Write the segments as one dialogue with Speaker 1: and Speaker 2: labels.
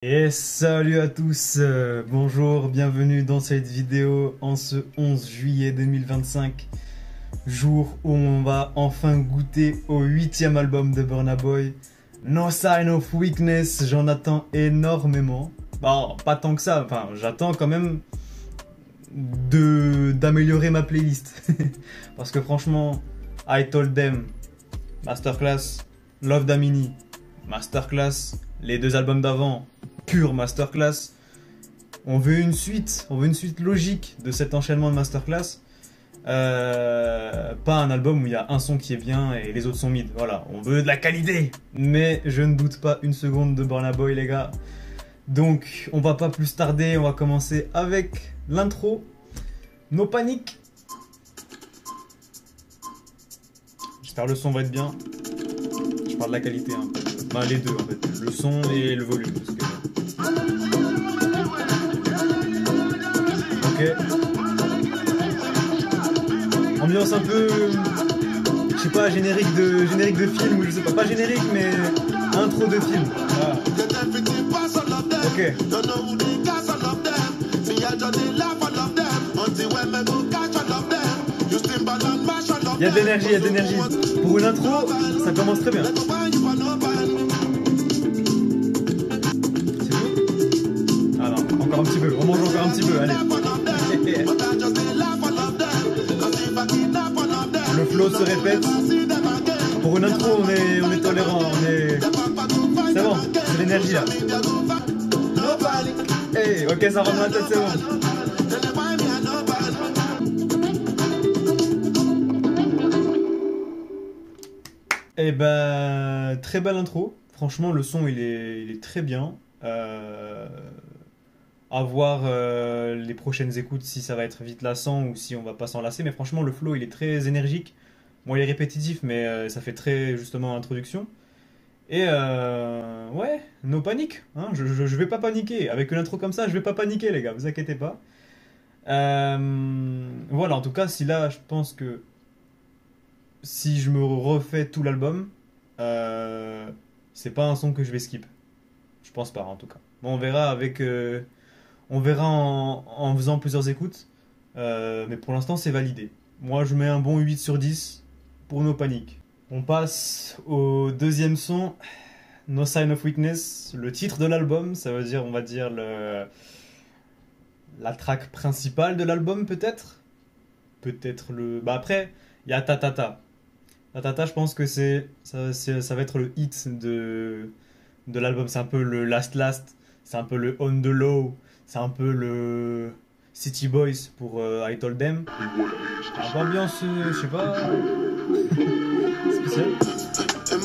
Speaker 1: Et salut à tous, bonjour, bienvenue dans cette vidéo en ce 11 juillet 2025, jour où on va enfin goûter au 8e album de Burna Boy, No Sign of Weakness. J'en attends énormément, bon, pas tant que ça, enfin j'attends quand même d'améliorer ma playlist, parce que franchement, I Told Them, Masterclass, Love Damini, Masterclass, les deux albums d'avant, pure masterclass. On veut une suite logique de cet enchaînement de masterclass. Pas un album où il y a un son qui est bien et les autres sont mid. Voilà, on veut de la qualité. Mais je ne doute pas une seconde de Burna Boy, les gars. Donc, on va pas plus tarder, on va commencer avec l'intro. No panique. J'espère le son va être bien. Je parle de la qualité, hein. Bah, les deux en fait, le son et le volume. Parce que... Ok. Ambiance un peu, je sais pas, générique de film ou je sais pas générique mais intro de film. Ah. Ok. Il y a de l'énergie, Pour une intro, ça commence très bien. C'est tout? Ah non, encore un petit peu, on mange encore un petit peu, allez. Le flow se répète. Pour une intro, on est tolérant, c'est bon, c'est l'énergie là. Hey, ok, ça rentre dans la tête, c'est bon. Eh ben, très belle intro. Franchement, le son, il est très bien. À voir les prochaines écoutes, si ça va être vite lassant ou si on va pas s'en lasser. Mais franchement, le flow, il est très énergique. Bon, il est répétitif, mais ça fait très, justement, introduction. Et ouais, no panique. Hein, je vais pas paniquer. Avec une intro comme ça, je vais pas paniquer, les gars. Vous inquiétez pas. Voilà, en tout cas, si là, je pense que si je me refais tout l'album, c'est pas un son que je vais skip. Je pense pas, en tout cas. Bon, on verra avec... on verra en faisant plusieurs écoutes. Mais pour l'instant, c'est validé. Moi, je mets un bon 8 sur 10 pour No Panic. On passe au deuxième son, No Sign of Weakness. Le titre de l'album, ça veut dire, on va dire, la track principale de l'album, peut-être. Peut-être le... Bah après, il y a Ta Ta Ta. Ta Ta Ta, je pense que ça va être le hit de l'album. C'est un peu le Last Last. C'est un peu le On the Low. C'est un peu le City Boys pour I Told Them. Un peu ambiance, je sais pas, spécial. C'est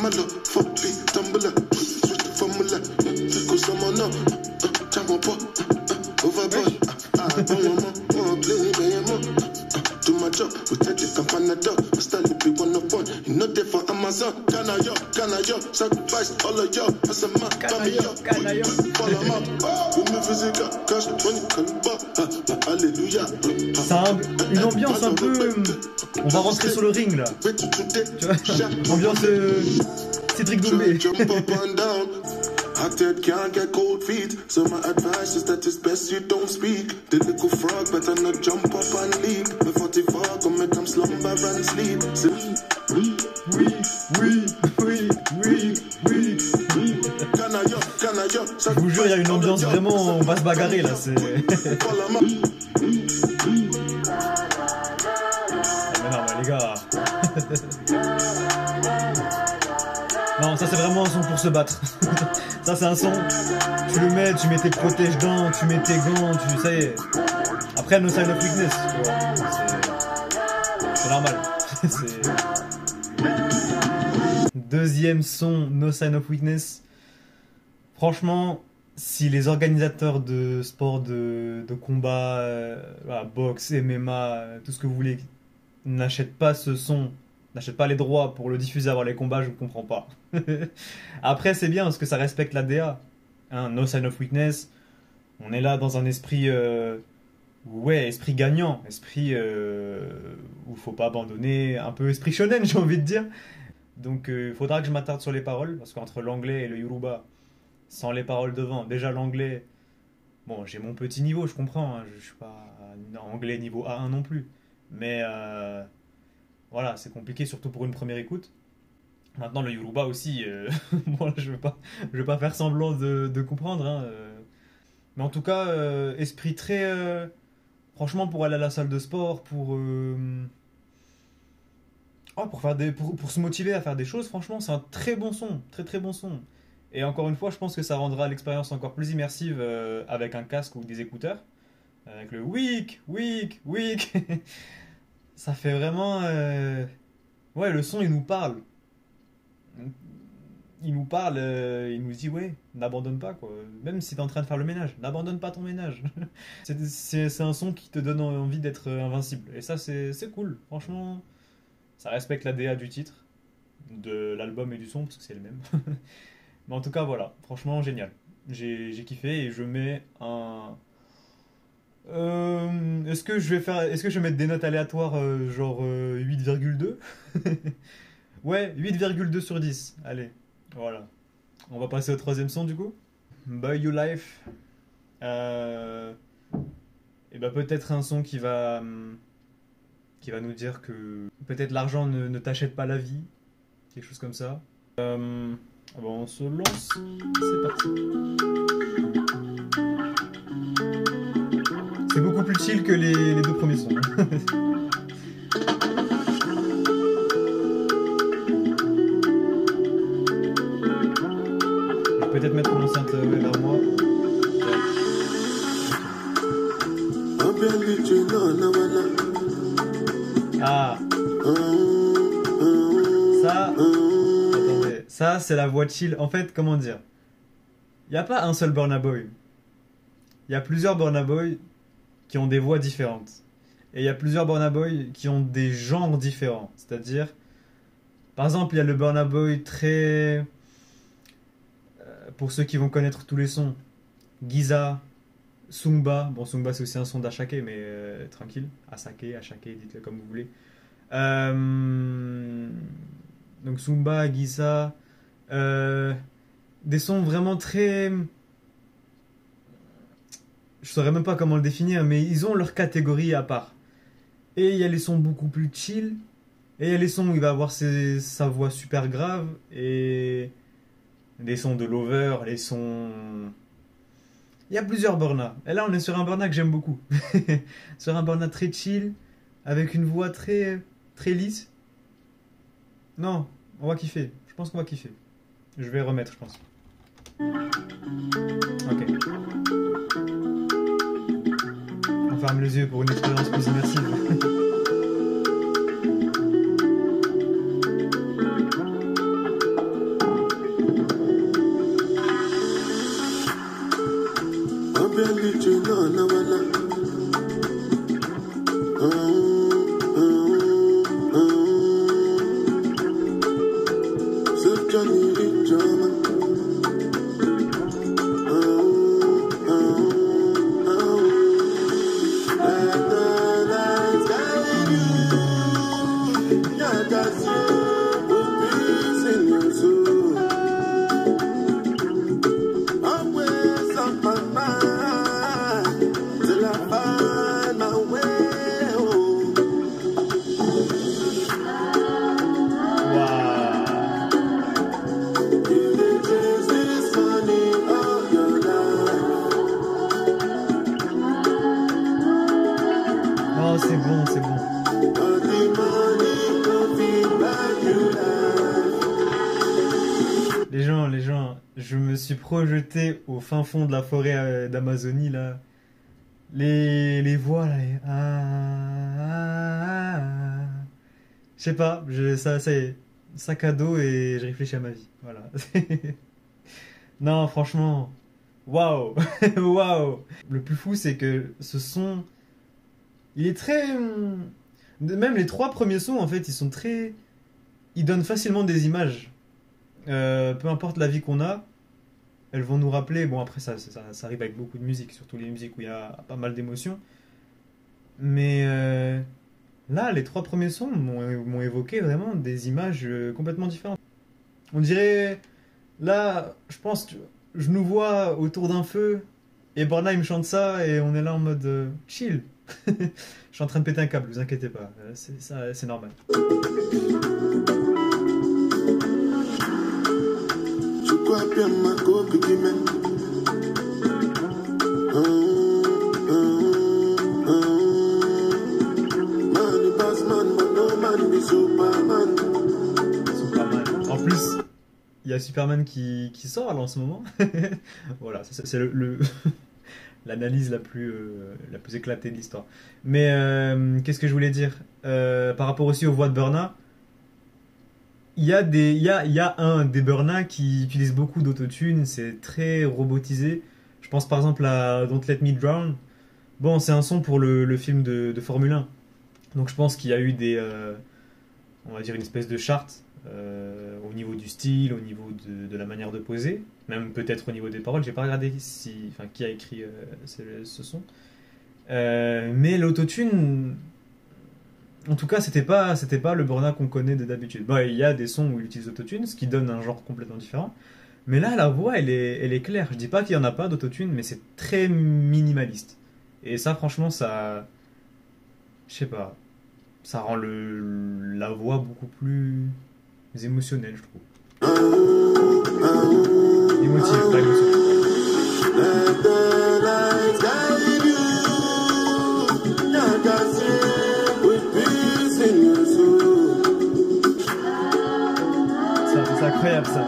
Speaker 1: une ambiance un peu... On va rentrer sur le ring là. Tu vois, ambiance Cédric Doumbé. Acted can't get cold feet, so my advice is that it's best you don't speak. The little frog better not jump up and leap. The 44 come make them slumber and sleep. Oui. Je vous jure, il y a une ambiance vraiment, on va se bagarrer là, c'est... Mais non, mais les gars... Non, ça c'est vraiment un son pour se battre. Ça c'est un son, tu le mets, tu mets tes protège-dents, tu mets tes gants, ça y est. Après, No Sign of Weakness, c'est normal. Deuxième son, No Sign of Weakness. Franchement, si les organisateurs de sport de combat, voilà, boxe, MMA, tout ce que vous voulez, n'achètent pas ce son, n'achètent pas les droits pour le diffuser avant les combats, je ne comprends pas. Après, c'est bien parce que ça respecte la DA. Hein, No Sign of Weakness, on est là dans un esprit, ouais, esprit gagnant, esprit où faut pas abandonner, un peu esprit shonen, j'ai envie de dire. Donc, il faudra que je m'attarde sur les paroles parce qu'entre l'anglais et le yoruba, sans les paroles devant. Déjà l'anglais, bon, j'ai mon petit niveau, je comprends, hein, je suis pas anglais niveau A1 non plus. Mais voilà, c'est compliqué, surtout pour une première écoute. Maintenant, le Yoruba aussi, bon, là, je vais pas faire semblant de comprendre, hein, mais en tout cas, esprit très, franchement, pour aller à la salle de sport, pour faire pour se motiver à faire des choses, franchement, c'est un très bon son, très très bon son. Et encore une fois, je pense que ça rendra l'expérience encore plus immersive avec un casque ou des écouteurs, avec le week, week, week. Ça fait vraiment, ouais, le son, il nous parle. Il nous parle, il nous dit ouais, n'abandonne pas quoi. Même si t'es en train de faire le ménage, n'abandonne pas ton ménage. C'est un son qui te donne envie d'être invincible. Et ça c'est cool, franchement. Ça respecte la DA du titre, de l'album et du son, parce que c'est le même. Mais en tout cas voilà, franchement génial. J'ai kiffé et je mets un... est-ce que je vais mettre des notes aléatoires genre 8,2? Ouais, 8,2 sur 10. Allez, voilà. On va passer au troisième son du coup. Buy You Life. Et bah peut-être un son qui va nous dire que peut-être l'argent ne t'achète pas la vie. Quelque chose comme ça. Bon, on se lance. C'est parti. C'est beaucoup plus chill que les deux premiers sons. Peut-être mettre mon enceinte vers moi. Ah. Ça. Attendez. Ça, c'est la voix chill. En fait, comment dire? Il n'y a pas un seul Burna Boy. Il y a plusieurs Burna Boy qui ont des voix différentes. Et il y a plusieurs Burna Boy qui ont des genres différents. C'est-à-dire, par exemple, il y a le Burna Boy très... pour ceux qui vont connaître tous les sons, Giza, Sumba. Bon, Sumba c'est aussi un son d'Ashake, mais tranquille. Asake, dites-le comme vous voulez. Donc Sumba, Giza, des sons vraiment très... Je saurais même pas comment le définir, mais ils ont leur catégorie à part. Et il y a les sons beaucoup plus chill, et il y a les sons où il va avoir sa voix super grave, et... les sons de Lover, les sons... Il y a plusieurs Burna. Et là, on est sur un Burna que j'aime beaucoup. Sur un Burna très chill, avec une voix très, très lisse. Non, on va kiffer. Je pense qu'on va kiffer. Je vais remettre, je pense. Ok. On ferme les yeux pour une expérience plus immersive. Oh, c'est bon, c'est bon. Les gens, je me suis projeté au fin fond de la forêt d'Amazonie, là. Les voix, là. Je sais pas, ça y est. Sac à dos et je réfléchis à ma vie. Voilà. Non, franchement, waouh, waouh. Le plus fou, c'est que ce son, il est très... Même les trois premiers sons, en fait, ils sont très... Ils donnent facilement des images. Peu importe la vie qu'on a, elles vont nous rappeler... Bon, après, ça arrive avec beaucoup de musique, surtout les musiques où il y a pas mal d'émotions. Mais là, les trois premiers sons m'ont évoqué vraiment des images complètement différentes. On dirait... Là, je pense... je nous vois autour d'un feu, et Burna il me chante ça, et on est là en mode chill. Je suis en train de péter un câble, vous inquiétez pas, c'est normal. Superman. En plus, il y a Superman qui sort là en ce moment. Voilà, c'est l'analyse la plus éclatée de l'histoire. Mais qu'est-ce que je voulais dire par rapport aussi aux voix de Burna, il y a un des Burna qui utilise beaucoup d'autotune, c'est très robotisé. Je pense par exemple à Don't Let Me Drown. Bon, c'est un son pour le film de Formule 1. Donc je pense qu'il y a eu on va dire une espèce de charte au niveau du style, au niveau de la manière de poser, même peut-être au niveau des paroles. J'ai pas regardé qui a écrit ce son. Mais l'autotune, en tout cas, c'était pas le Burna qu'on connaît d'habitude. Bon, il y a des sons où il utilise l'autotune, ce qui donne un genre complètement différent. Mais là, la voix, elle est claire. Je dis pas qu'il y en a pas d'autotune, mais c'est très minimaliste. Et ça, franchement, ça, je sais pas, ça rend la voix beaucoup plus émotionnelle, je trouve. Émotive, pas émotionnelle. C'est incroyable ça.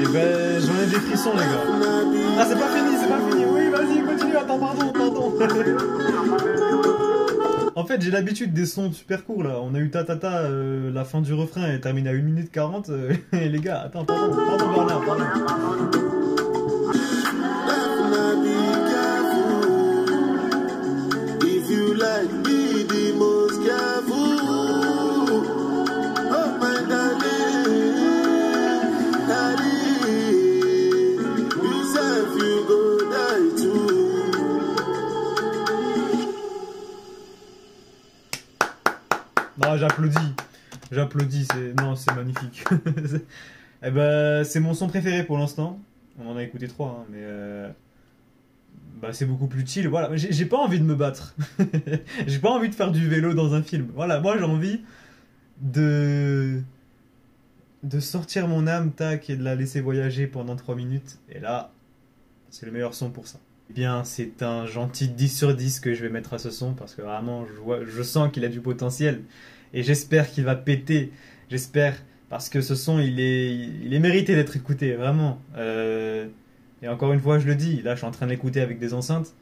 Speaker 1: Et ben, j'en ai des frissons, les gars. Ah, c'est pas fini. Oui, vas-y, continue. Attends, pardon. En fait, j'ai l'habitude des sons super courts, là. On a eu ta, la fin du refrain est terminée à 1 minute 40. Et les gars, attends, pardon, Bernard, pardon. Non, j'applaudis, c'est magnifique. Eh ben, c'est mon son préféré pour l'instant. On en a écouté 3, hein, mais bah, c'est beaucoup plus chill. Voilà, j'ai pas envie de me battre. J'ai pas envie de faire du vélo dans un film. Voilà, moi j'ai envie de sortir mon âme, tac, et de la laisser voyager pendant 3 minutes. Et là, c'est le meilleur son pour ça. Eh bien, c'est un gentil 10 sur 10 que je vais mettre à ce son, parce que vraiment, je sens qu'il a du potentiel. Et j'espère qu'il va péter. J'espère, parce que ce son, il est mérité d'être écouté, vraiment. Et encore une fois, je le dis, là, je suis en train de l'écouter avec des enceintes,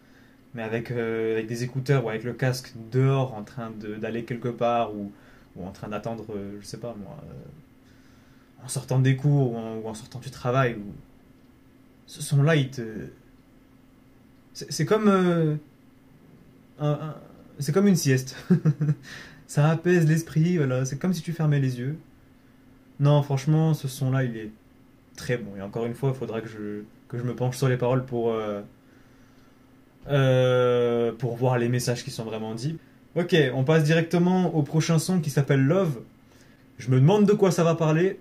Speaker 1: mais avec des écouteurs ou avec le casque dehors, en train d'aller quelque part, ou en train d'attendre, je sais pas moi, en sortant des cours, ou en sortant du travail. Ce son-là, c'est comme c'est comme une sieste. Ça apaise l'esprit, voilà. C'est comme si tu fermais les yeux. Non, franchement, ce son-là, il est très bon. Et encore une fois, il faudra que je me penche sur les paroles pour voir les messages qui sont vraiment dits. Ok, on passe directement au prochain son qui s'appelle Love. Je me demande de quoi ça va parler.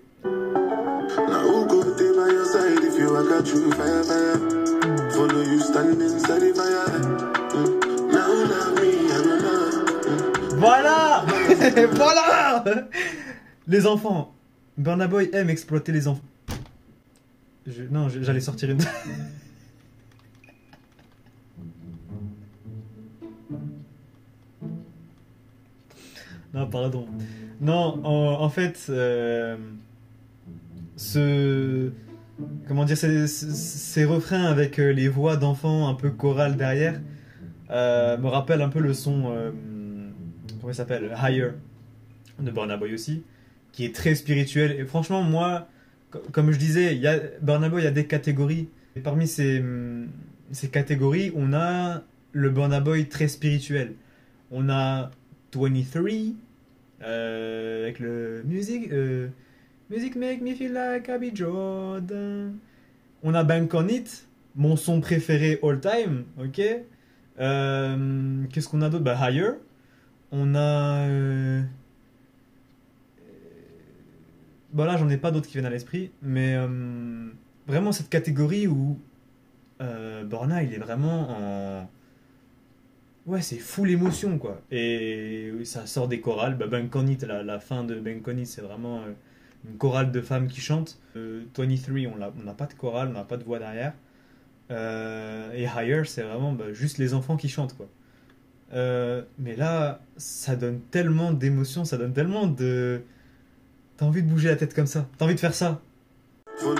Speaker 1: Voilà. Voilà. Les enfants. Burna Boy aime exploiter les enfants. Non, j'allais sortir une... Non, pardon. Non, en fait, comment dire, ces refrains avec les voix d'enfants un peu chorales derrière me rappellent un peu le son, comment il s'appelle, Higher, de Burna Boy aussi, qui est très spirituel. Et franchement, moi, comme je disais, Burna Boy a des catégories. Et parmi ces catégories, on a le Burna Boy très spirituel. On a 23 avec le Music make me feel like I be Jordan. On a Bank on It, mon son préféré all time, ok. Qu'est-ce qu'on a d'autre? Bah, Higher. On a... Bon là j'en ai pas d'autres qui viennent à l'esprit, mais vraiment cette catégorie où Burna il est vraiment en... Ouais, c'est full émotion quoi. Et ça sort des chorales. Bah, Bank on It, la fin de Bank on It, c'est vraiment une chorale de femmes qui chantent. 23, on n'a pas de chorale, on n'a pas de voix derrière. Et Higher, c'est vraiment juste les enfants qui chantent quoi. Mais là, ça donne tellement d'émotion, ça donne tellement de... T'as envie de bouger la tête comme ça, t'as envie de faire ça. C'est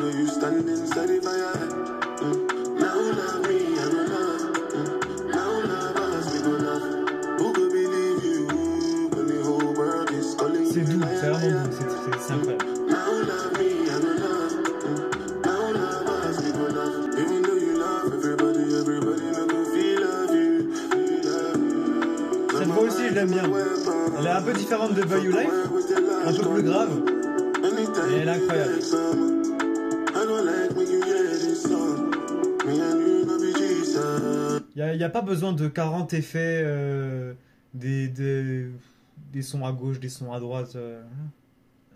Speaker 1: doux, c'est vraiment doux, c'est incroyable. Cette voix aussi, je l'aime bien. Elle est un peu différente de Boy You Life, un peu plus grave, et elle est incroyable. Il n'y a pas besoin de 40 effets, des sons à gauche, des sons à droite.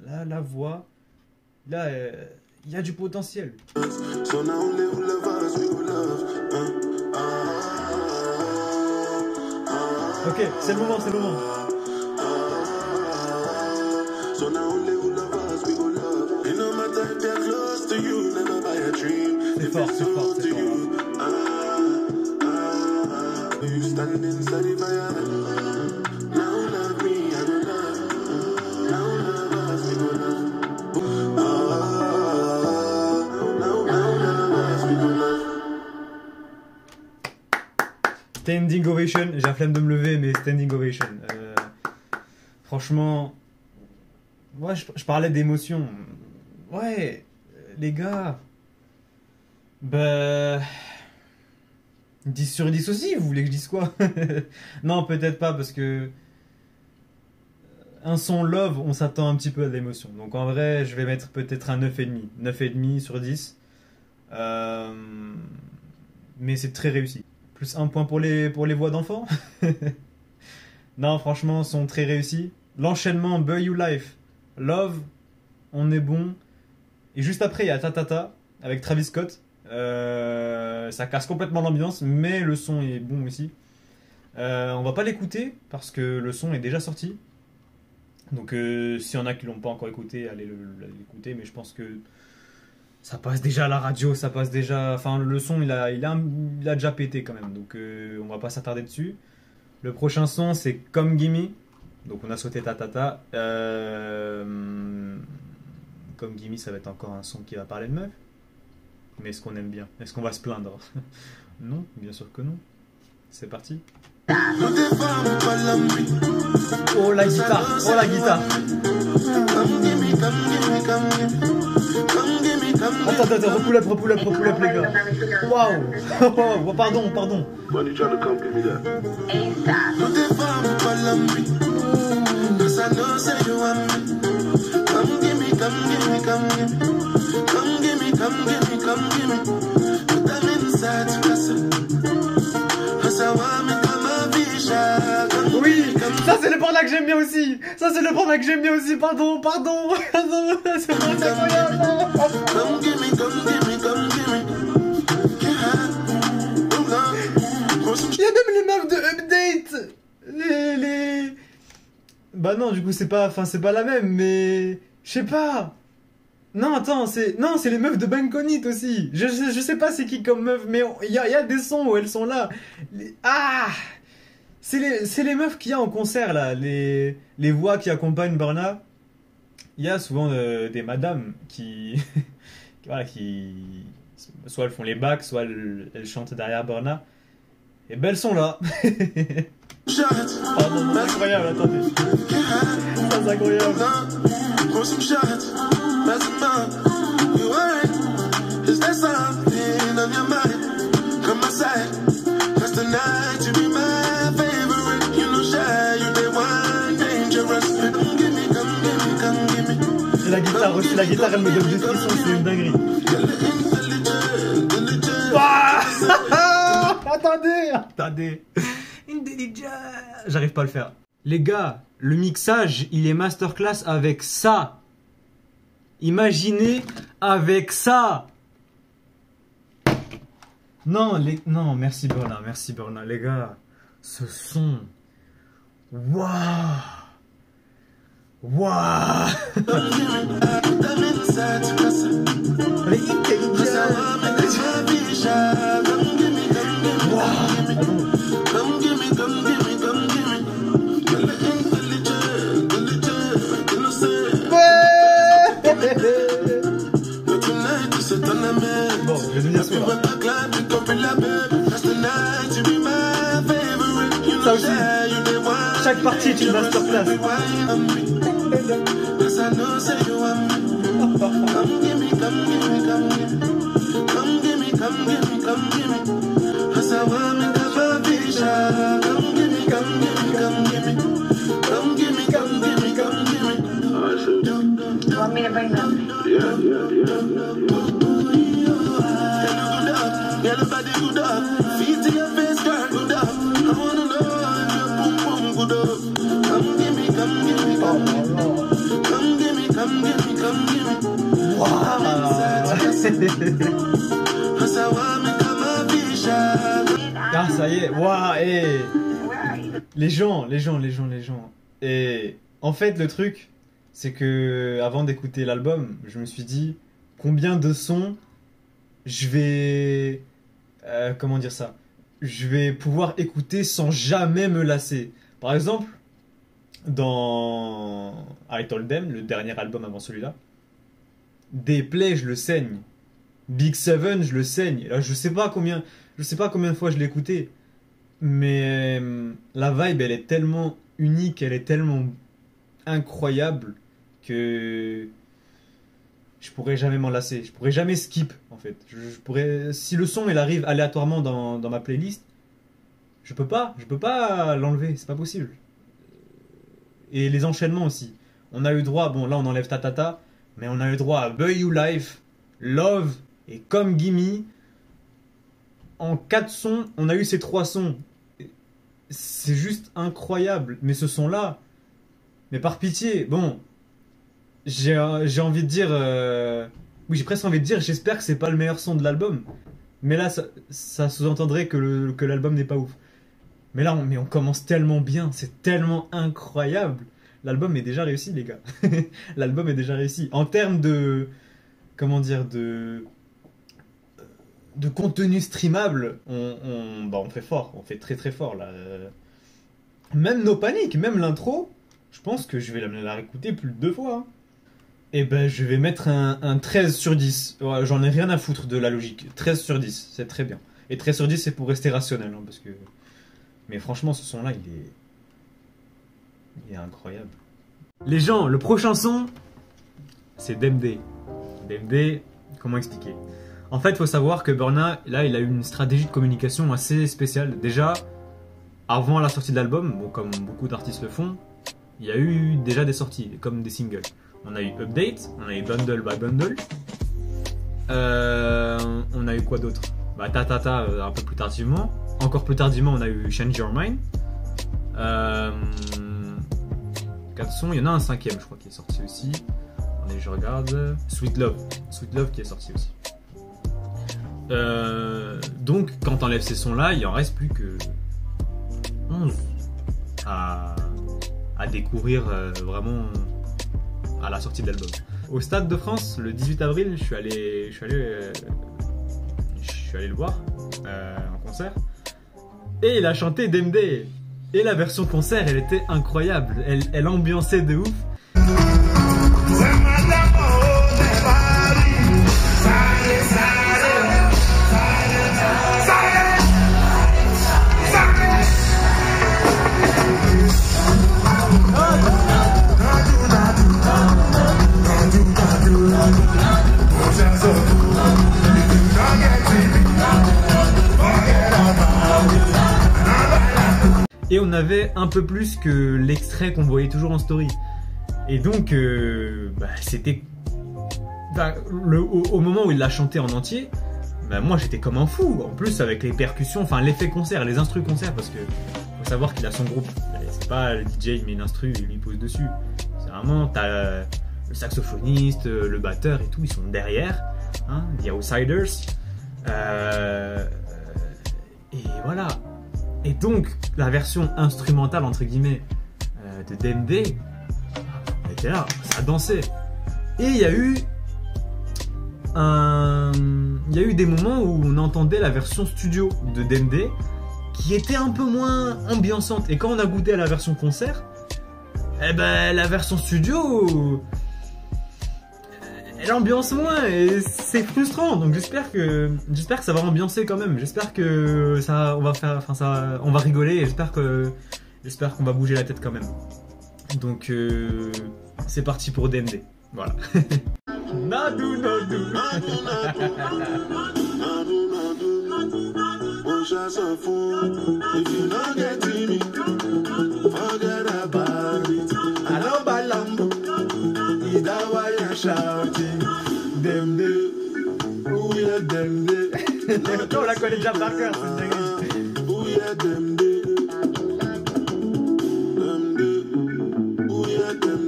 Speaker 1: Là, la voix, là, il y a du potentiel. Ok, c'est le moment, c'est le moment. C'est fort, c'est fort, c'est fort. Standing ovation, j'ai la flemme de me lever, mais standing ovation. Franchement, ouais, je parlais d'émotion. Ouais, les gars, bah, 10 sur 10 aussi, vous voulez que je dise quoi? Non, peut-être pas, parce que un son love, on s'attend un petit peu à de l'émotion. Donc en vrai, je vais mettre peut-être un 9,5. 9,5 sur 10. Mais c'est très réussi. Plus un point pour les voix d'enfants. Non, franchement, sont très réussis. L'enchaînement Boy You Life, Love, on est bon. Et juste après, il y a Ta Ta Ta avec Travis Scott. Ça casse complètement l'ambiance, mais le son est bon aussi. On va pas l'écouter parce que le son est déjà sorti. Donc s'il y en a qui l'ont pas encore écouté, allez l'écouter. Mais je pense que ça passe déjà à la radio, ça passe déjà... Enfin, le son, il a déjà pété quand même. Donc on va pas s'attarder dessus. Le prochain son, c'est Come Gimme. Donc on a sauté Ta Ta Ta. Come Gimme, ça va être encore un son qui va parler de meuf. Mais est-ce qu'on aime bien? Est-ce qu'on va se plaindre? Non, bien sûr que non. C'est parti. Oh la guitare, oh la guitare. Attends, repull up les gars. Waouh. Oh, pardon. Oui, ça c'est le Burna que j'aime bien aussi. Pardon. C'est incroyable. Il y a même les meufs de Update. Les... Bah non, du coup c'est pas la même, mais je sais pas. Non, attends, c'est les meufs de Bank on It aussi. Je sais pas c'est qui comme meuf, mais il y a des sons où elles sont là. C'est les meufs qu'il y a en concert là, les voix qui accompagnent Burna. Il y a souvent des madames qui voilà, qui soit elles font les backs, soit elles chantent derrière Burna. Et ben elles sont là. Pardon, c'est incroyable, attendez. Ça c'est incroyable. Et la guitare, elle me donne des frissons, c'est une dinguerie. Ah attendez. J'arrive pas à le faire. Les gars, le mixage, il est masterclass avec ça. Imaginez avec ça. Non, merci Burna, les gars. Ce son. Waouh. Bon, je vais devenir sourd. Ça aussi, chaque partie est une masterclass.
Speaker 2: Want me to bring them?
Speaker 1: Ah, ça y est, waouh, hey. Les gens. Et en fait, le truc, c'est que avant d'écouter l'album, je me suis dit combien de sons je vais comment dire ça, je vais pouvoir écouter sans jamais me lasser. Par exemple, dans I Told Them, le dernier album avant celui-là, Des Play, je le saigne. Big Seven, je le saigne. Là, je sais pas combien de fois je l'ai écouté, mais la vibe, elle est tellement unique, elle est tellement incroyable que je pourrais jamais m'en lasser. Je pourrais jamais skip, en fait. Je pourrais, si le son il arrive aléatoirement dans ma playlist, je peux pas l'enlever, c'est pas possible. Et les enchaînements aussi. On a eu droit, bon là on enlève Tatata, mais on a eu droit à Buy You Life, Love et Come Gimme. En 4 sons, on a eu ces 3 sons. C'est juste incroyable. Mais ce son-là, mais par pitié, bon, j'ai envie de dire, oui, j'ai presque envie de dire, j'espère que c'est pas le meilleur son de l'album. Mais là, ça sous-entendrait que l'album n'est pas ouf. Mais là, on commence tellement bien, c'est tellement incroyable. L'album est déjà réussi, les gars. L'album est déjà réussi. En termes de, comment dire, de contenu streamable, on fait fort, on fait très très fort là. Même No Panic, même l'intro, je pense que je vais la réécouter plus de 2 fois. Hein. Et ben je vais mettre un 13 sur 10. Ouais, j'en ai rien à foutre de la logique. 13 sur 10, c'est très bien. Et 13 sur 10, c'est pour rester rationnel. Hein, parce que... Mais franchement, ce son-là, il est incroyable. Les gens, le prochain son, c'est DMD. DMD, comment expliquer ? En fait, il faut savoir que Burna, là, il a eu une stratégie de communication assez spéciale. Déjà, avant la sortie de l'album, bon, comme beaucoup d'artistes le font, il y a eu déjà des sorties, comme des singles. On a eu Update, on a eu Bundle by Bundle. On a eu quoi d'autre ? Bah, Tatata, un peu plus tardivement. Encore plus tardivement, on a eu Change Your Mind. 4 sons, il y en a un 5e, je crois, qui est sorti aussi. Attendez, je regarde. Sweet Love qui est sorti aussi. Donc, quand t'enlèves ces sons-là, il en reste plus que 11 à découvrir vraiment à la sortie de l'album. Au Stade de France, le 18 avril, je suis allé le voir en concert. Et il a chanté DMD. Et la version concert, elle était incroyable. Elle ambiançait de ouf. en avait un peu plus que l'extrait qu'on voyait toujours en story. Et donc, c'était... au moment où il l'a chanté en entier, moi j'étais comme un fou. En plus avec les percussions, enfin l'effet concert, les instrus concert, parce que faut savoir qu'il a son groupe. C'est pas le DJ il met une instru et lui pose dessus. C'est vraiment, t'as le saxophoniste, le batteur et tout, ils sont derrière, hein, The Outsiders. Et voilà. Et donc la version instrumentale entre guillemets de DMD, elle était là, ça dansait. Et il y a eu des moments où on entendait la version studio de DMD qui était un peu moins ambiançante. Et quand on a goûté à la version concert, la version studio, elle ambiance moins et c'est frustrant. Donc j'espère que ça va ambiancer quand même. J'espère que on va rigoler et j'espère qu'on va bouger la tête quand même. Donc c'est parti pour DMD. Voilà. Nadu nadu. On la connaît déjà par cœur.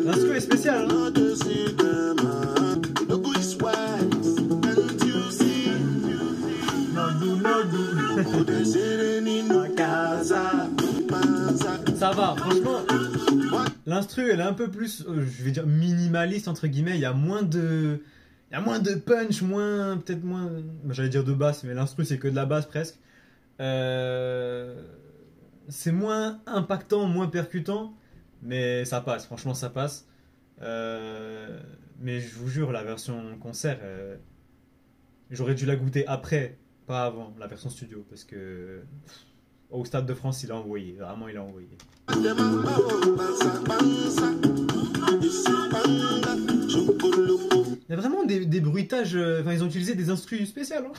Speaker 1: L'instru est spécial, hein. Ça va, franchement. L'instru, elle est un peu plus, je vais dire minimaliste entre guillemets. Il y a moins de punch, peut-être moins. J'allais dire de basse, mais l'instru c'est que de la basse presque. C'est moins impactant, moins percutant, mais ça passe. Franchement, ça passe. Mais je vous jure, la version concert, j'aurais dû la goûter après, pas avant, la version studio, parce que au Stade de France, il a envoyé. Vraiment, il a envoyé. Il y a vraiment des bruitages. Enfin, ils ont utilisé des instrus spéciales. Hein.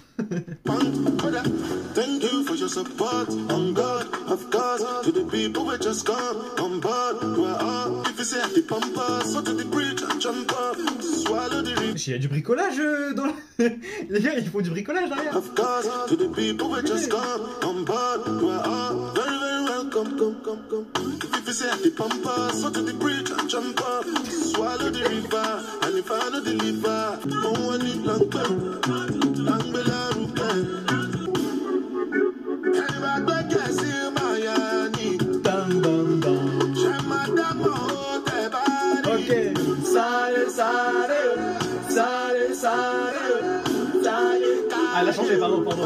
Speaker 1: Il y a du bricolage dans le... Les gars, ils font du bricolage derrière. Ah, elle a changé, pardon. Ça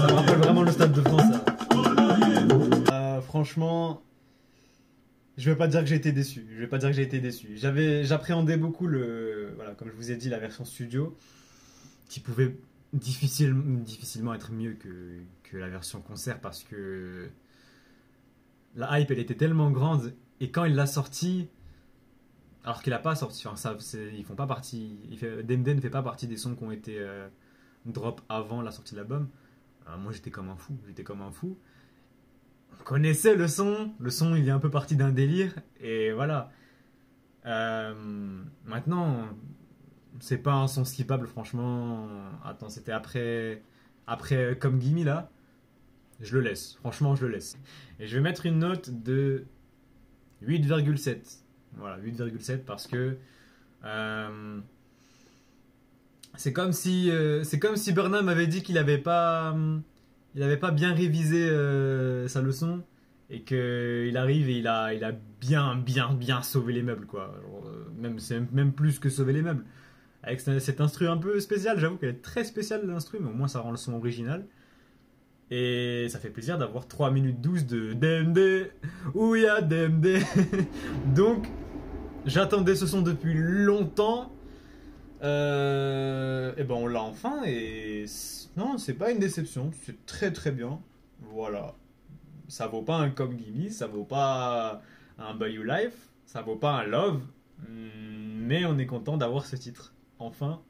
Speaker 1: me rappelle vraiment le Stade de France, ça. Franchement, je vais pas dire que j'ai été déçu. J'appréhendais beaucoup voilà, comme je vous ai dit, la version studio, qui pouvait difficilement être mieux que la version concert, parce que la hype elle était tellement grande, et quand il l'a sorti, alors qu'il a pas sorti, enfin, ils font pas partie, DMD ne fait pas partie des sons qui ont été drop avant la sortie de l'album. Moi j'étais comme un fou. On connaissait le son il est un peu parti d'un délire, et voilà. Maintenant, c'est pas un son skippable, franchement. Attends, c'était après Comme Gimme là. Je le laisse, franchement je le laisse. Et je vais mettre une note de 8,7. Voilà, 8,7 parce que c'est comme si Burna m'avait dit qu'il avait pas bien révisé sa leçon, et qu'il arrive et il a bien sauvé les meubles, quoi. C'est même plus que sauver les meubles. Avec cet instru un peu spécial, j'avoue qu'elle est très spéciale l'instru, mais au moins ça rend le son original. Et ça fait plaisir d'avoir 3 minutes 12 de DMD. Oui, à DMD. Donc, j'attendais ce son depuis longtemps. Et ben on l'a enfin, et non, c'est pas une déception, c'est très très bien. Voilà. Ça vaut pas un Come Gimme, ça vaut pas un Buy You Life, ça vaut pas un Love, Mais on est content d'avoir ce titre, enfin,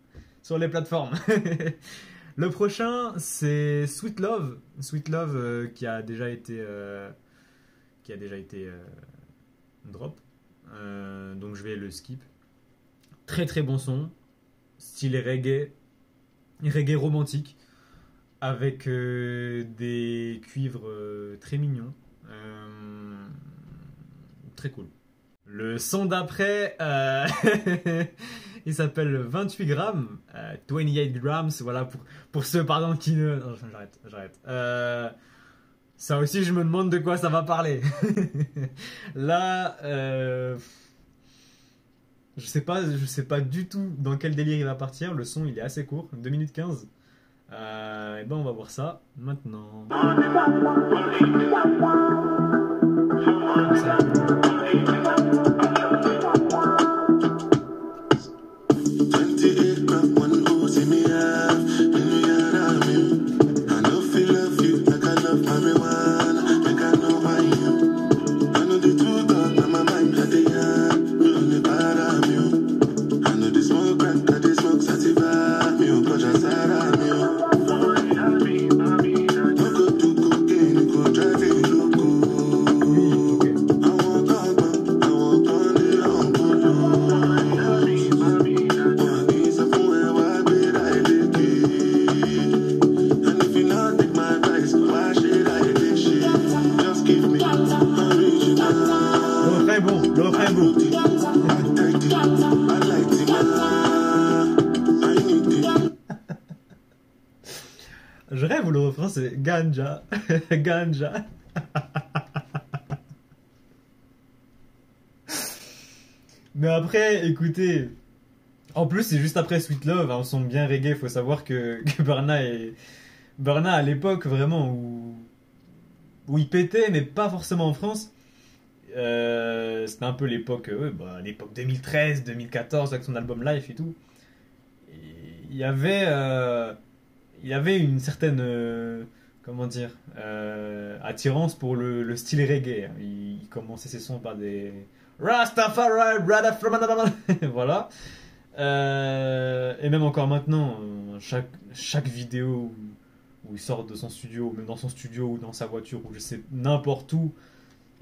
Speaker 1: sur les plateformes. Le prochain, c'est Sweet Love. Sweet Love qui a déjà été, drop. Donc je vais le skip. Très très bon son. Style reggae romantique. Avec des cuivres très mignons. Très cool. Le son d'après, il s'appelle 28 grammes, 28 grams, voilà, pour ceux, pardon, qui ne... Non, j'arrête. Ça aussi, je me demande de quoi ça va parler. Là, je sais pas du tout dans quel délire il va partir. Le son, il est assez court, 2 minutes 15. Et ben, on va voir ça maintenant. Le refrain est bon. Je rêve où le refrain c'est Ganja. Ganja. Mais après, écoutez, en plus c'est juste après Sweet Love, un son bien reggae. Faut savoir que Burna à l'époque vraiment où il pétait, mais pas forcément en France. C'était un peu l'époque, l'époque 2013-2014 avec son album Life et tout. Et il y avait une certaine, comment dire, attirance pour le style reggae. Il commençait ses sons par des Rastafari, brother from another. Voilà. Et même encore maintenant, chaque vidéo où il sort de son studio, ou même dans son studio ou dans sa voiture, ou je sais, n'importe où,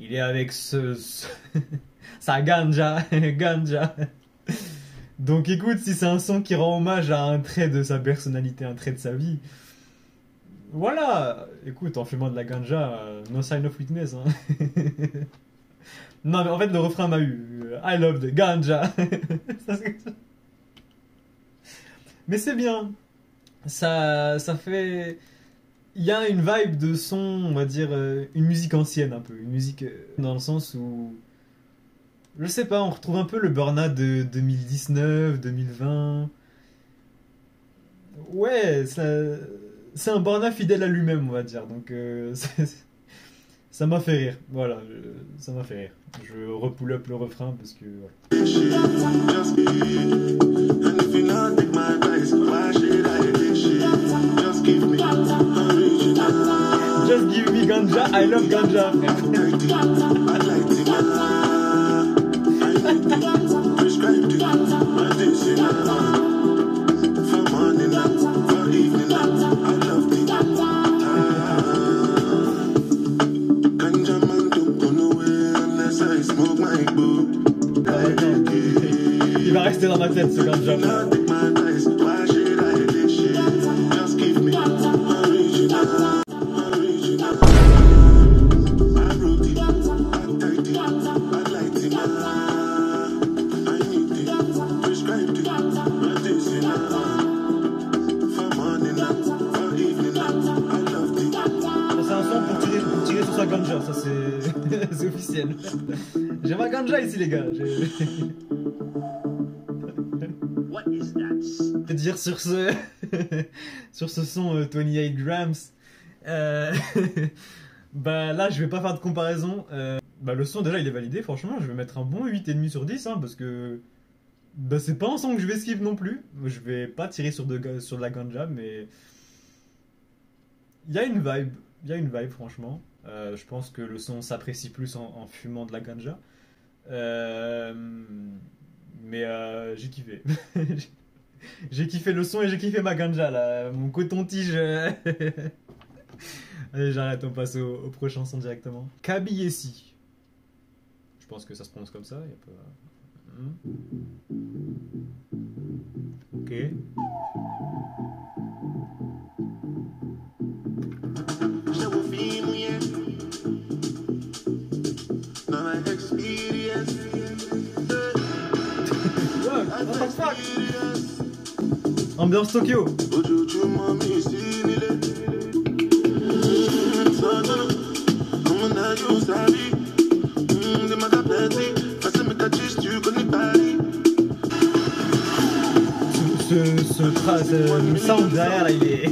Speaker 1: il est avec sa ganja. Ganja. Donc écoute, si c'est un son qui rend hommage à un trait de sa personnalité, un trait de sa vie, voilà. Écoute, en fumant de la ganja, no sign of weakness. Hein. Non mais en fait le refrain m'a eu. I love the ganja. Mais c'est bien. Ça fait... Il y a une vibe de son, on va dire, une musique ancienne un peu. Une musique dans le sens où... Je sais pas, on retrouve un peu le Burna de 2019, 2020. Ouais, c'est un Burna fidèle à lui-même, on va dire. Donc ça m'a fait rire. Voilà, ça m'a fait rire. Je repull up le refrain parce que... Just give me ganja, I love ganja. Il va rester dans ma tête ce ganja. Ganja, ça c'est officiel. J'ai ma ganja ici les gars. What is that? Je vais dire sur ce sur ce son 28 grams. Bah là je vais pas faire de comparaison. Bah le son déjà il est validé, franchement je vais mettre un bon 8,5 sur 10 hein, parce que bah c'est pas un son que je vais skip non plus. Je vais pas tirer sur de la ganja mais il y a une vibe franchement. Je pense que le son s'apprécie plus en fumant de la ganja. Mais j'ai kiffé. J'ai kiffé le son et j'ai kiffé ma ganja là. Mon coton-tige. Allez, j'arrête, on passe au prochain son directement. Kabiyesi. Je pense que ça se prononce comme ça. Y a pas... Ok. What the fuck? Ambiance Tokyo. Ce sound derrière là, il est...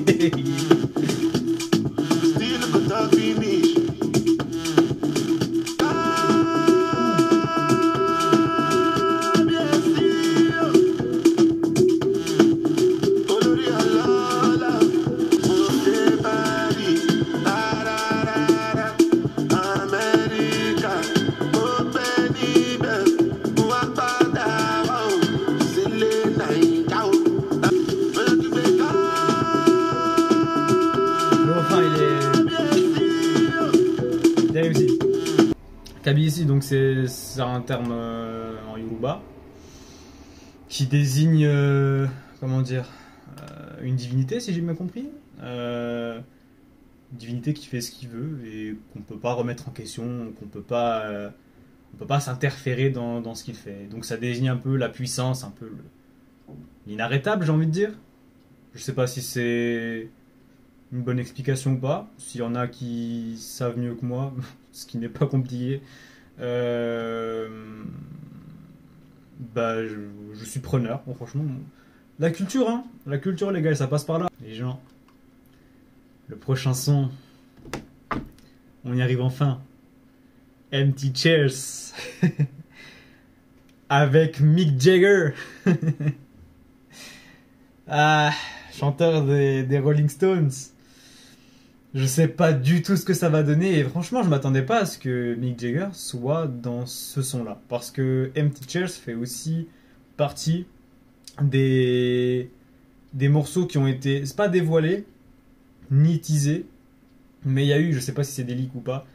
Speaker 1: Kabiyesi, donc c'est un terme en Yoruba qui désigne, comment dire, une divinité, si j'ai bien compris. Une divinité qui fait ce qu'il veut et qu'on peut pas remettre en question, qu'on peut pas s'interférer dans ce qu'il fait. Donc ça désigne un peu la puissance, un peu l'inarrêtable, j'ai envie de dire. Je sais pas si c'est une bonne explication ou pas. S'il y en a qui savent mieux que moi, ce qui n'est pas compliqué, je suis preneur. Bon, franchement, la culture, hein, la culture légale, ça passe par là. Les gens, le prochain son, on y arrive enfin. Empty Chairs avec Mick Jagger. Chanteur des Rolling Stones. Je sais pas du tout ce que ça va donner et franchement je m'attendais pas à ce que Mick Jagger soit dans ce son là parce que Empty Chairs fait aussi partie des morceaux qui ont été, c'est pas dévoilés ni teasés, mais il y a eu, je sais pas si c'est des leaks ou pas,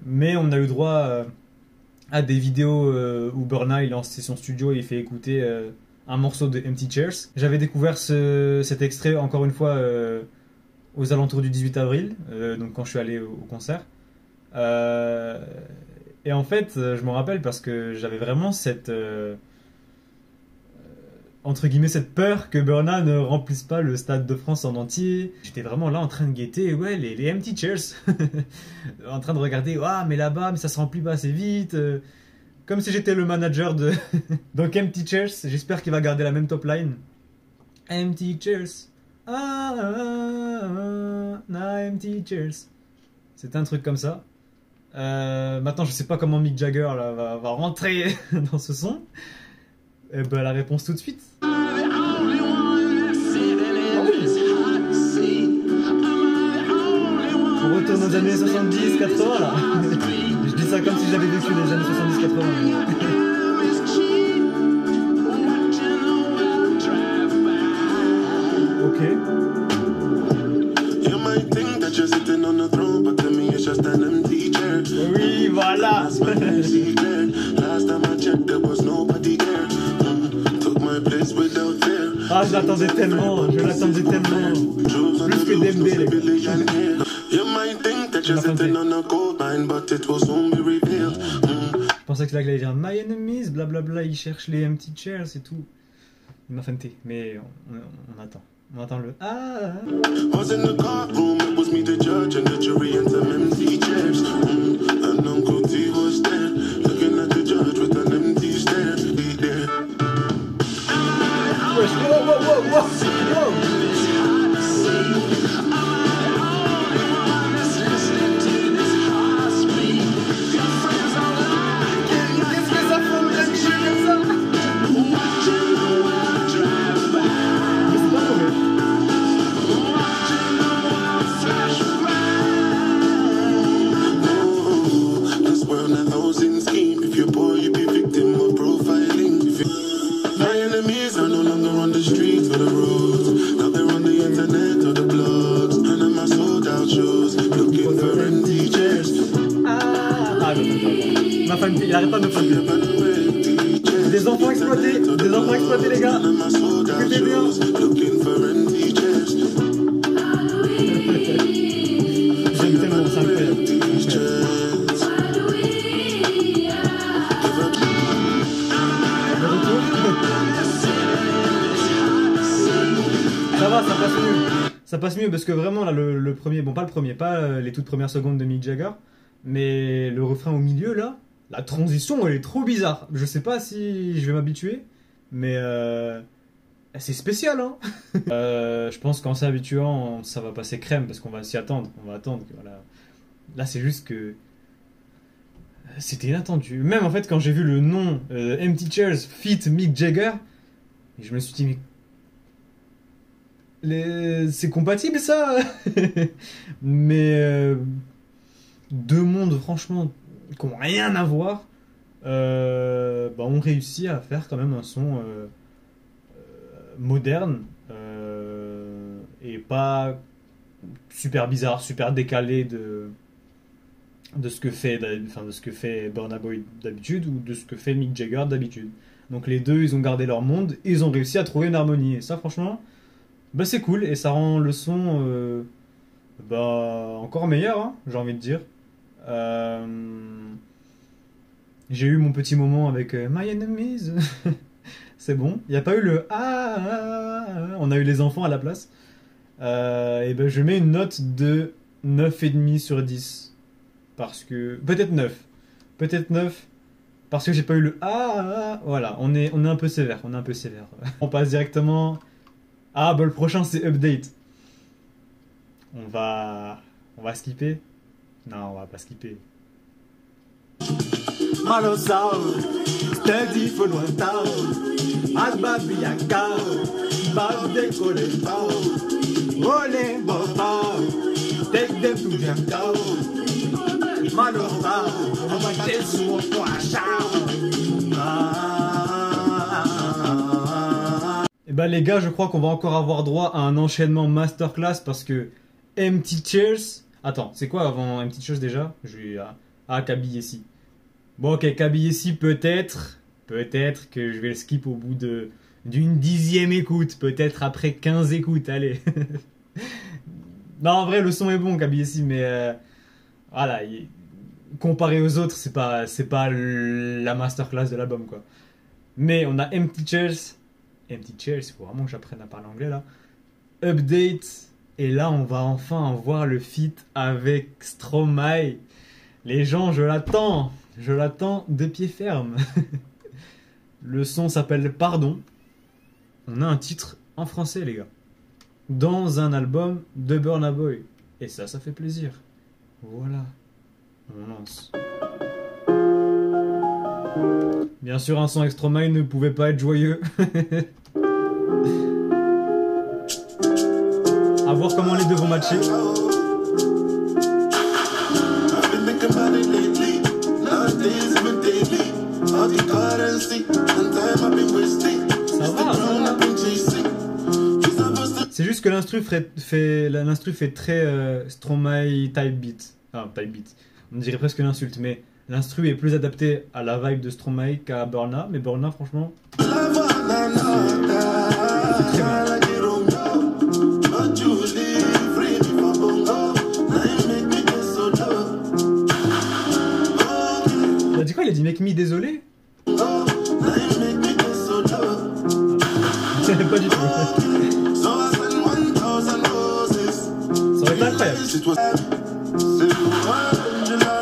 Speaker 1: mais on a eu droit à des vidéos où Burna il lance son studio et il fait écouter un morceau de Empty Chairs. J'avais découvert cet extrait encore une fois aux alentours du 18 avril, donc quand je suis allé au concert. Et en fait, je me rappelle parce que j'avais vraiment cette entre guillemets cette peur que Burna ne remplisse pas le Stade de France en entier. J'étais vraiment là en train de guetter les Empty Chairs, en train de regarder, mais là-bas, mais ça se remplit pas assez vite. Comme si j'étais le manager de... Donc Empty Chairs, j'espère qu'il va garder la même top line. Empty Chairs. Empty Chairs. C'est un truc comme ça. Maintenant, je sais pas comment Mick Jagger là, va rentrer dans ce son. Et la réponse tout de suite. On retourne aux années 70, 80 là. Je dis ça comme si j'avais vécu les années 70, 80. Ok. Oui, voilà. Je l'attendais tellement, Plus que Dembélé. Je pensais que là il allait dire My enemies, blablabla, il cherche les empty chairs et tout. Il m'a feinté, mais on attend. On attend le Was in the courtroom, it was me the judge and the jury and some empty chairs. And Uncle T was there, looking at the judge with an empty stare. Whoa. If you're poor, you be victim of profile. Il arrête pas de faire des enfants exploités les gars. Écoutez bien. J'aime tellement, c'est incroyable. Ça va, ça passe mieux. Ça passe mieux parce que vraiment là le premier, bon pas le premier, pas les toutes premières secondes de Mick Jagger, mais le refrain au milieu là, la transition elle est trop bizarre. Je sais pas si je vais m'habituer, mais c'est spécial hein. Je pense qu'en s'habituant ça va passer crème parce qu'on va s'y attendre, on va attendre que, voilà. Là c'est juste que c'était inattendu. Même en fait quand j'ai vu le nom Empty Chairs feat Mick Jagger, je me suis dit mais c'est compatible ça. Mais deux mondes franchement qui n'ont rien à voir ont réussi à faire quand même un son moderne et pas super bizarre, super décalé de ce que fait Burna Boy d'habitude ou de ce que fait Mick Jagger d'habitude. Donc les deux ils ont gardé leur monde et ils ont réussi à trouver une harmonie et ça franchement c'est cool et ça rend le son encore meilleur hein, j'ai envie de dire. J'ai eu mon petit moment avec My Enemies. C'est bon, il n'y a pas eu le on a eu les enfants à la place. Et je mets une note de 9,5 sur 10 parce que peut-être 9 parce que j'ai pas eu le voilà, on est un peu sévère, on passe directement. Le prochain c'est Update. On va skipper. Non, on va pas skipper. Les gars, je crois qu'on va encore avoir droit à un enchaînement masterclass parce que Empty Chairs. Attends, c'est quoi avant Empty Chairs déjà? Je vais Kabiyesi. Bon, ok, Kabiyesi peut-être que je vais le skip au bout d'une 10e écoute, peut-être après 15 écoutes, allez. Non, en vrai, le son est bon, Kabiyesi, mais voilà, comparé aux autres, c'est pas la masterclass de l'album, quoi. Mais on a Empty Chairs, il faut vraiment que j'apprenne à parler anglais là. Update, et là on va enfin voir le feat avec Stromae. Les gens, je l'attends de pied ferme. Le son s'appelle Pardon. On a un titre en français les gars, dans un album de Burna Boy, et ça fait plaisir. Voilà, on lance. Bien sûr, un son avec Stromae ne pouvait pas être joyeux. À voir comment les deux vont matcher. Ça va. C'est juste que l'instru fait très Stromae type beat. Enfin, type beat. On dirait presque une insulte, mais l'instru est plus adapté à la vibe de Stromae qu'à Burna, mais Burna, franchement, c'est très bien. Il a dit quoi? Il a dit make me désolé? Pas du tout. Ça aurait été incroyable.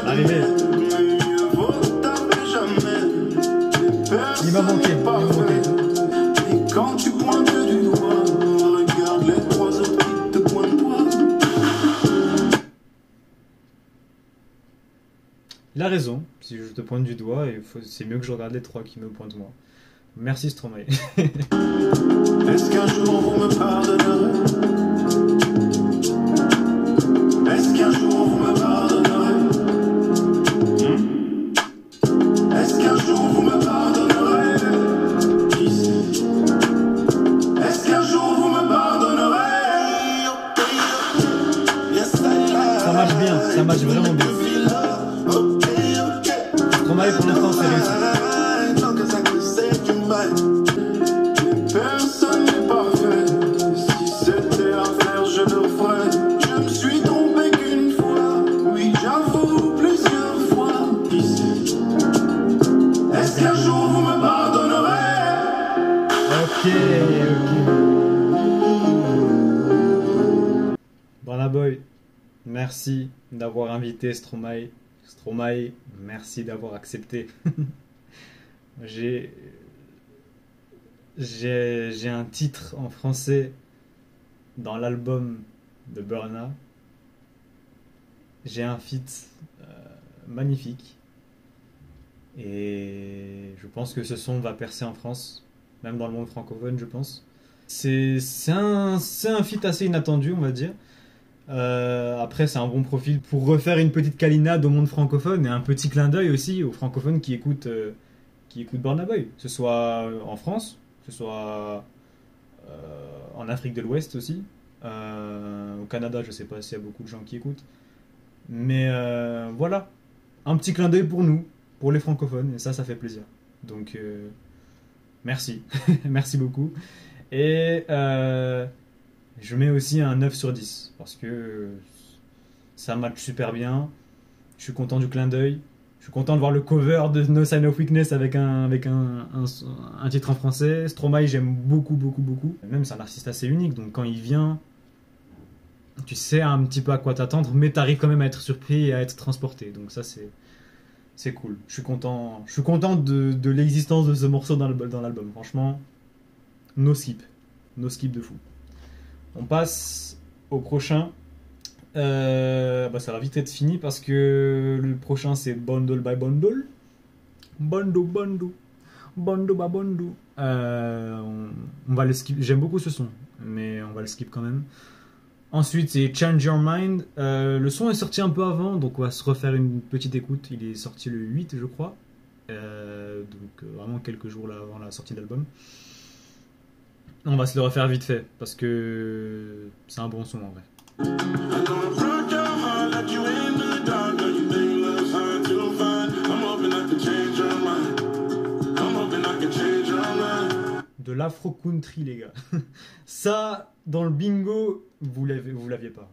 Speaker 1: Arrivé. Il m'a manqué.
Speaker 2: Et quand tu pointes du doigt, regarde les trois autres qui te pointent toi.
Speaker 1: Il a raison. Si je te pointe du doigt, c'est mieux que je regarde les trois qui me pointent moi. Merci Stromae.
Speaker 2: Est-ce qu'un jour vous me pardonnerez? Est-ce qu'un jour vous me pardonnerez? Est-ce qu'un jour vous me pardonnerez? Qui sait? Est-ce qu'un jour vous me pardonnerez?
Speaker 1: Ça marche bien, ça marche vraiment bien. Stromae Stromae, pour l'instant, c'est réussi.
Speaker 2: Personne n'est parfait. Si c'était à faire, je le ferais. Je me suis trompé qu'une fois. Oui, j'avoue plusieurs fois. Qui sait? Est-ce qu'un jour vous me pardonnerez?
Speaker 1: Ok. Burna Boy, merci d'avoir invité Stromae. Stromae, merci d'avoir accepté. J'ai un titre en français dans l'album de Burna. J'ai un feat magnifique. Et je pense que ce son va percer en France, même dans le monde francophone, je pense. C'est un feat assez inattendu, on va dire. Après, c'est un bon profil pour refaire une petite câlinade au monde francophone et un petit clin d'œil aussi aux francophones qui écoutent Burna Boy, que ce soit en France, que ce soit en Afrique de l'Ouest aussi, au Canada, je sais pas s'il y a beaucoup de gens qui écoutent, mais voilà, un petit clin d'œil pour nous, pour les francophones, et ça fait plaisir. Donc merci, merci beaucoup. Et je mets aussi un 9 sur 10 parce que ça match super bien. Je suis content du clin d'œil. Je suis content de voir le cover de No Sign of Weakness avec un titre en français. Stromae, j'aime beaucoup. Même c'est un artiste assez unique, donc quand il vient, tu sais un petit peu à quoi t'attendre, mais t'arrives quand même à être surpris et à être transporté. Donc ça, c'est cool. Je suis content de l'existence de ce morceau dans l'album. Franchement, no skip de fou. On passe au prochain. Ça va vite être fini parce que le prochain c'est Bundle by Bundle. Bondo by Bondo. On va le skip. J'aime beaucoup ce son, mais on va le skip quand même. Ensuite c'est Change Your Mind. Le son est sorti un peu avant, donc on va se refaire une petite écoute. Il est sorti le 8 je crois. Donc vraiment quelques jours là avant la sortie de l'album. On va se le refaire vite fait parce que c'est un bon son en vrai. De l'afro country les gars. Ça dans le bingo vous l'aviez pas.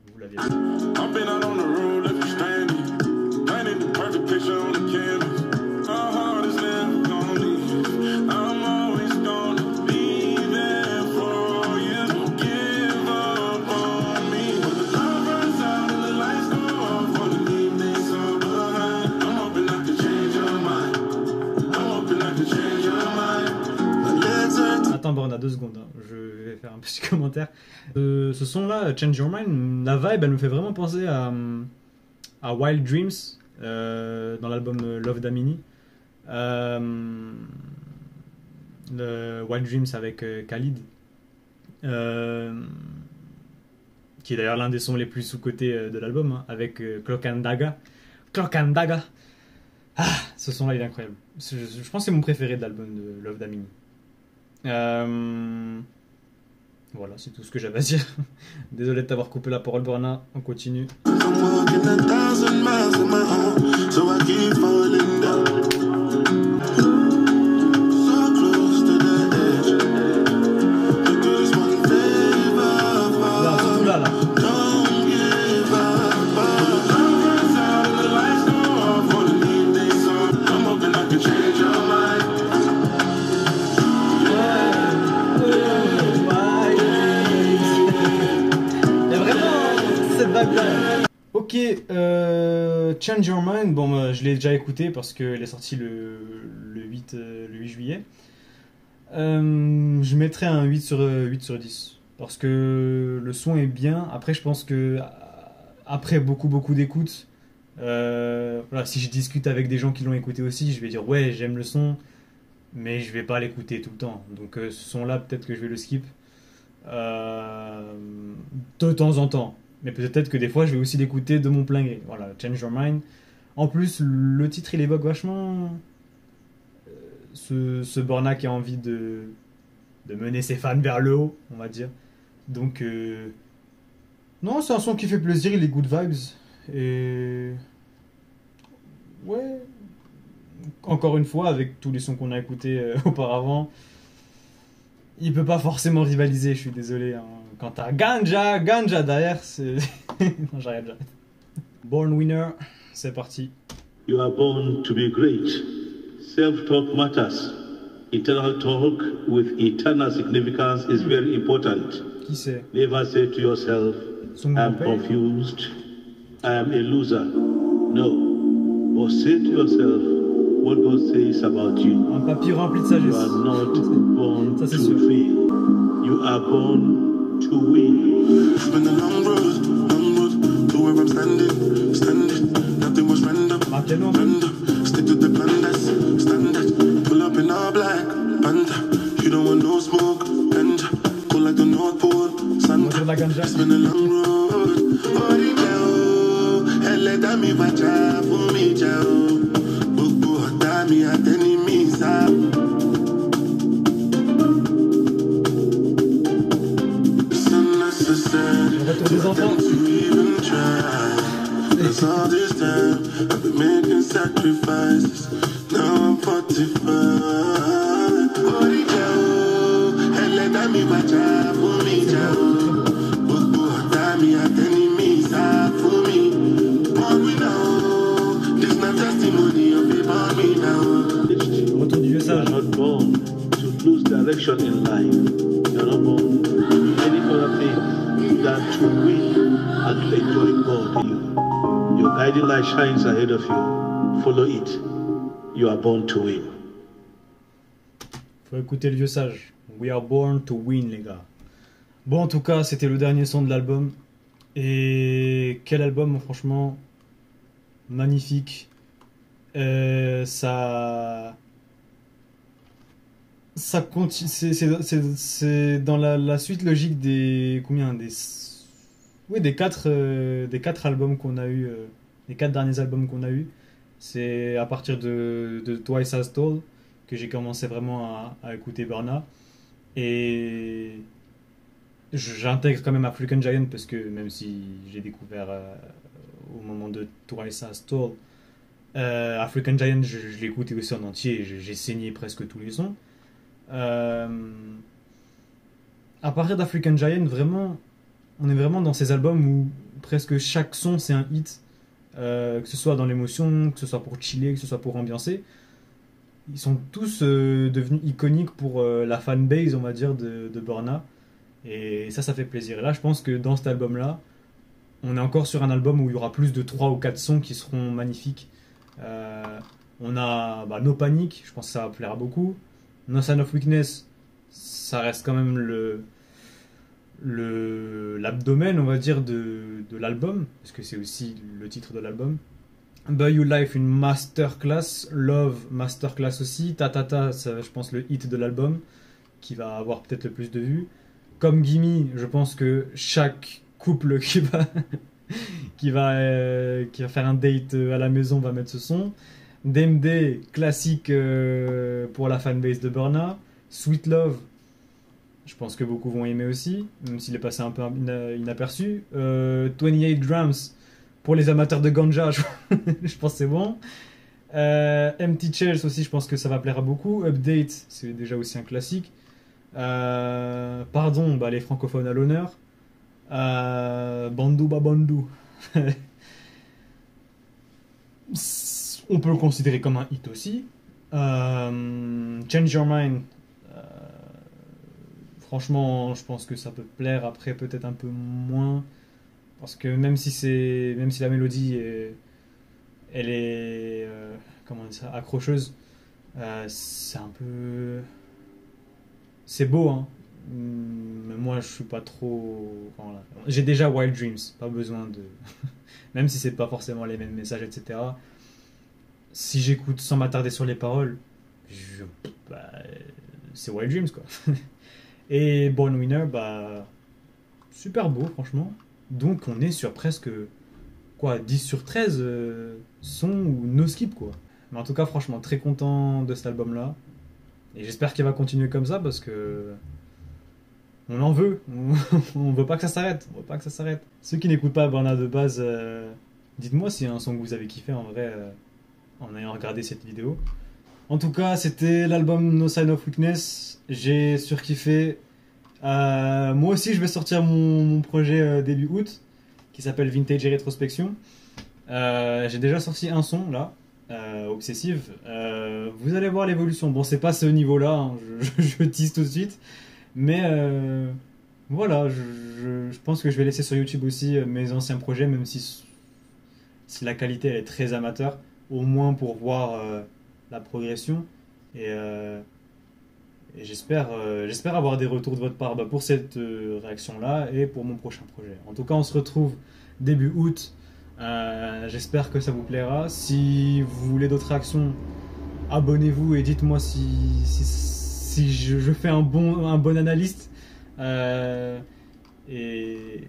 Speaker 1: Attends, bon, on a 2 secondes, hein. Je vais faire un petit commentaire. Ce son-là, Change Your Mind, la vibe, elle me fait vraiment penser à Wild Dreams, dans l'album Love Damini. Le Wild Dreams avec Khalid, qui est d'ailleurs l'un des sons les plus sous-cotés de l'album, hein, avec Clock and Dagger. Ah, ce son-là, il est incroyable. Je pense que c'est mon préféré de l'album de Love Damini. Voilà, c'est tout ce que j'avais à dire. Désolé de t'avoir coupé la parole, Burna. On continue. Là. Ok, Change Your Mind, bon, je l'ai déjà écouté parce qu'elle est sortie le 8 juillet. Je mettrais un 8 sur 10 parce que le son est bien. Après, je pense que après beaucoup d'écoutes, voilà, si je discute avec des gens qui l'ont écouté aussi, je vais dire ouais, j'aime le son, mais je vais pas l'écouter tout le temps. Donc ce son-là, peut-être que je vais le skip de temps en temps. Mais peut-être que des fois, je vais aussi l'écouter de mon plein gré. Voilà, Change Your Mind. En plus, le titre, il évoque vachement ce Burna qui a envie de mener ses fans vers le haut, on va dire. Donc, non, c'est un son qui fait plaisir, il est good vibes. Et... ouais, encore une fois, avec tous les sons qu'on a écoutés auparavant, il peut pas forcément rivaliser, je suis désolé. Hein. Quand t'as Ganja derrière, c'est... non, j'arrête. Born Winner, c'est parti.
Speaker 3: You are born to be great. Self-talk matters. Eternal talk with eternal significance is very important.
Speaker 1: Qui c'est?
Speaker 3: Never say to yourself,
Speaker 1: Son
Speaker 3: I'm
Speaker 1: grand-père?
Speaker 3: confused, I am a loser. No. But say to yourself what God says about you.
Speaker 1: Un papier rempli de
Speaker 3: You
Speaker 1: sagesse.
Speaker 3: are not born
Speaker 1: Ça,
Speaker 3: to
Speaker 1: c'est sûr.
Speaker 3: fail. You are born to win.
Speaker 2: It's been a long road to where I'm standing. Nothing was rendered.
Speaker 1: Rappelez-nous un peu.
Speaker 2: Stick to the plan that's standard. Pull up in all black, panda. You don't want no smoke, ganja. Cool like the North Pole,
Speaker 1: On va
Speaker 2: Santa.
Speaker 1: dire de la ganja.
Speaker 2: It's been a long road. Elle est d'amis, va tcha, pour mi tcha. Beaucoup d'amis, à t'ennemis, ça. It's unnecessary.
Speaker 1: Le retour des enfants.
Speaker 2: To even try. Cause all this time I've been making sacrifices. Now I'm 45. Elle est d'amis, va tcha, pour mi tcha. Beaucoup d'amis, à t'ennemis, ça, pour mi. Born we know. This not testimony of a born me now.
Speaker 1: Retour du vieux
Speaker 3: You are
Speaker 1: sage.
Speaker 3: not born to lose direction in life. You are not born to do any other thing than to win and to enjoy God in you. Your guiding light shines ahead of you. Follow it. You are born to win.
Speaker 1: Faut écouter le vieux sage. We are born to win, les gars. Bon, en tout cas, c'était le dernier son de l'album. Et quel album, franchement, magnifique. Ça continue. C'est dans la suite logique des combien des quatre albums qu'on a eu, les 4 derniers albums qu'on a eu. C'est à partir de Twice as Tall que j'ai commencé vraiment à écouter Burna. Et j'intègre quand même African Giant parce que même si j'ai découvert au moment de Twice as Tall, African Giant, je l'ai écouté aussi en entier. J'ai saigné presque tous les sons. À partir d'African Giant, vraiment, on est vraiment dans ces albums où presque chaque son c'est un hit. Que ce soit dans l'émotion, que ce soit pour chiller, que ce soit pour ambiancer. Ils sont tous devenus iconiques pour la fanbase, on va dire, de Burna. Et ça fait plaisir. Et là, je pense que dans cet album-là, on est encore sur un album où il y aura plus de 3 ou 4 sons qui seront magnifiques. On a No Panic, je pense que ça va plaire à beaucoup. No Sign of Weakness, ça reste quand même l'abdomen, on va dire, de l'album, parce que c'est aussi le titre de l'album. Buy You Life, une masterclass. Love, masterclass aussi. Ta, c'est, je pense, le hit de l'album, qui va avoir peut-être le plus de vues. Comme Gimme, je pense que chaque couple qui va faire un date à la maison va mettre ce son. DMD, classique pour la fanbase de Burna. Sweet Love, je pense que beaucoup vont aimer aussi, même s'il est passé un peu inaperçu. 28 Grams, pour les amateurs de ganja, je pense que c'est bon. Empty Shells aussi, je pense que ça va plaire à beaucoup. Update, c'est déjà aussi un classique. Pardon, les francophones à l'honneur. Bandou Babandou. On peut le considérer comme un hit aussi. Change Your Mind. Franchement, je pense que ça peut plaire. Après, peut-être un peu moins. Parce que même si la mélodie elle est comment dire ça, accrocheuse, c'est un peu... C'est beau, hein. Mais moi, je suis pas trop... Enfin, voilà. J'ai déjà Wild Dreams. Pas besoin de... Même si c'est pas forcément les mêmes messages, etc. Si j'écoute sans m'attarder sur les paroles, c'est Wild Dreams, quoi. Et Born Winner, super beau, franchement. Donc on est sur presque 10 sur 13 sons ou no skip, quoi. Mais en tout cas, franchement, très content de cet album-là. Et j'espère qu'il va continuer comme ça parce que on en veut. On veut pas que ça s'arrête. On veut pas que ça s'arrête. Ceux qui n'écoutent pas Burna de base, dites-moi s'il y a un son que vous avez kiffé en vrai. en ayant regardé cette vidéo. En tout cas, c'était l'album No Sign of Weakness. J'ai surkiffé. Moi aussi, je vais sortir mon projet début août qui s'appelle Vintage et Rétrospection. J'ai déjà sorti un son là, Obsessive. Vous allez voir l'évolution. Bon, c'est pas ce niveau-là, hein, je tease tout de suite. Mais voilà, je pense que je vais laisser sur YouTube aussi mes anciens projets, même si la qualité elle est très amateur, au moins pour voir la progression. Et j'espère avoir des retours de votre part pour cette réaction-là et pour mon prochain projet. En tout cas, on se retrouve début août. J'espère que ça vous plaira. Si vous voulez d'autres réactions, abonnez-vous et dites-moi si je fais un bon analyste. Et